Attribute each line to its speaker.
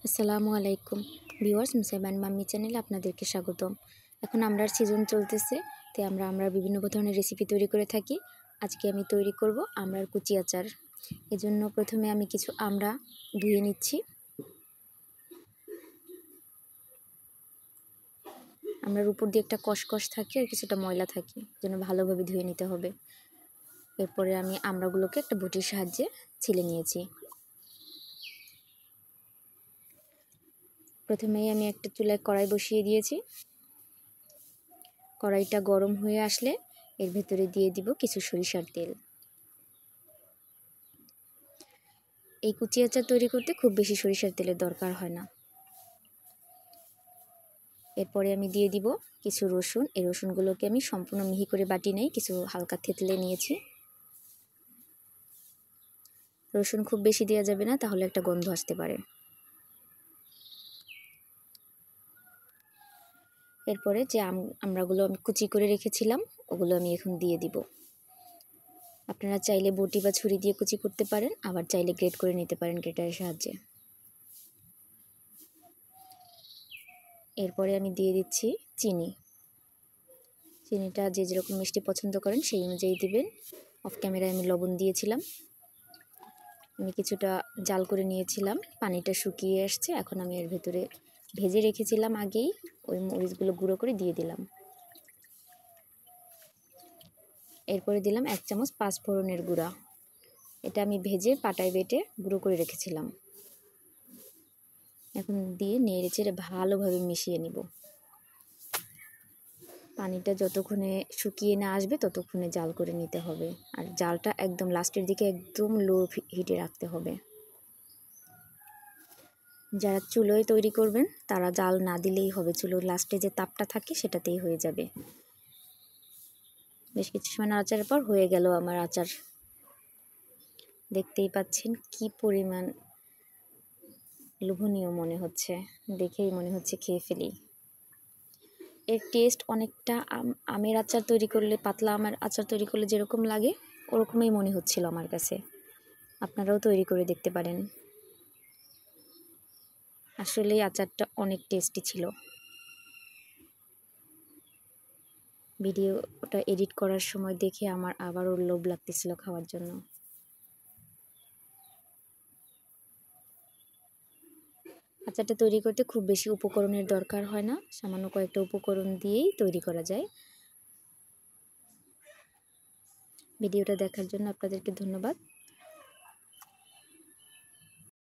Speaker 1: আসসালামু আলাইকুম viewers, মুসাইবান mummy চ্যানেলে আপনাদেরকে স্বাগতম। এখন আমড়ার সিজন চলতেছে, তাই আমরা বিভিন্ন ধরনের রেসিপি তৈরি করে থাকি। আজকে আমি তৈরি করব আমড়ার কুচি আচার। এজন্য প্রথমে আমি কিছু আমড়া ধুয়ে নিচ্ছি। আমড়ার উপর দিয়ে একটা কষকষ থাকে আর কিছুটা ময়লা থাকে, এজন্য ভালোভাবে ধুয়ে নিতে হবে। এরপরে আমি আমড়াগুলোকে একটা বটির সাহায্যে ছিলে নিয়েছি। প্রথমেই আমি একটা চুলায় কড়াই বসিয়ে দিয়েছি। কড়াইটা গরম হয়ে আসলে এর ভেতরে দিয়ে দিব কিছু সরিষার তেল। এই কুচি আচার তৈরি করতে খুব বেশি সরিষার তেলের দরকার হয় না। এরপরে আমি দিয়ে দিব কিছু রসুন। এই রসুনগুলোকে আমি সম্পূর্ণ মিহি করে বাটি নেই, কিছু হালকা থেতলে নিয়েছি। রসুন খুব বেশি দেওয়া যাবে না, তাহলে একটা গন্ধ আসতে পারে। এরপরে যে আমড়াগুলো আমি কুচি করে রেখেছিলাম ওগুলো আমি এখন দিয়ে দিব। আপনারা চাইলে বটি বা ছুরি দিয়ে কুচি করতে পারেন, আবার চাইলে গ্রেট করে নিতে পারেন গ্রেটারের সাহায্যে। এরপরে আমি দিয়ে দিচ্ছি চিনি। চিনিটা যে যেরকম মিষ্টি পছন্দ করেন সেই অনুযায়ী দিবেন। অফ ক্যামেরায় আমি লবণ দিয়েছিলাম। আমি কিছুটা জাল করে নিয়েছিলাম, পানিটা শুকিয়ে আসছে। এখন আমি এর ভেতরে ভেজে রেখেছিলাম আগেই ওই মরিচগুলো গুঁড়ো করে দিয়ে দিলাম। এরপরে দিলাম 1 চামচ পাঁচফোড়নের গুঁড়া। এটা আমি ভেজে পাটায় বেটে গুঁড়ো করে রেখেছিলাম। এখন দিয়ে নেড়ে চেড়ে ভালোভাবে মিশিয়ে নিব। পানিটা যতক্ষণে শুকিয়ে না আসবে ততক্ষণে জাল করে নিতে হবে, আর জালটা একদম লাস্টের দিকে একদম লো হিটে রাখতে হবে। যারা চুলোয় তৈরি করবেন তারা জাল না দিলেই হবে, চুলোর লাস্টে যে তাপটা থাকে সেটাতেই হয়ে যাবে। বেশ কিছু সময় নাড়াচাড়ার পর হয়ে গেল আমার আচার। দেখতেই পাচ্ছেন কি পরিমাণ লোভনীয় মনে হচ্ছে, দেখেই মনে হচ্ছে খেয়ে ফেলি। এর টেস্ট অনেকটা আমের আচার তৈরি করলে, পাতলা আমের আচার তৈরি করলে যেরকম লাগে ওরকমই মনে হচ্ছিল আমার কাছে। আপনারাও তৈরি করে দেখতে পারেন। আসলে আচারটা অনেক টেস্টি ছিল। ভিডিওটা এডিট করার সময় দেখে আমার আবারও লোভ লাগতেছিল খাওয়ার জন্য। আচারটা তৈরি করতে খুব বেশি উপকরণের দরকার হয় না, সামান্য কয়েকটা উপকরণ দিয়েই তৈরি করা যায়। ভিডিওটা দেখার জন্য আপনাদেরকে ধন্যবাদ।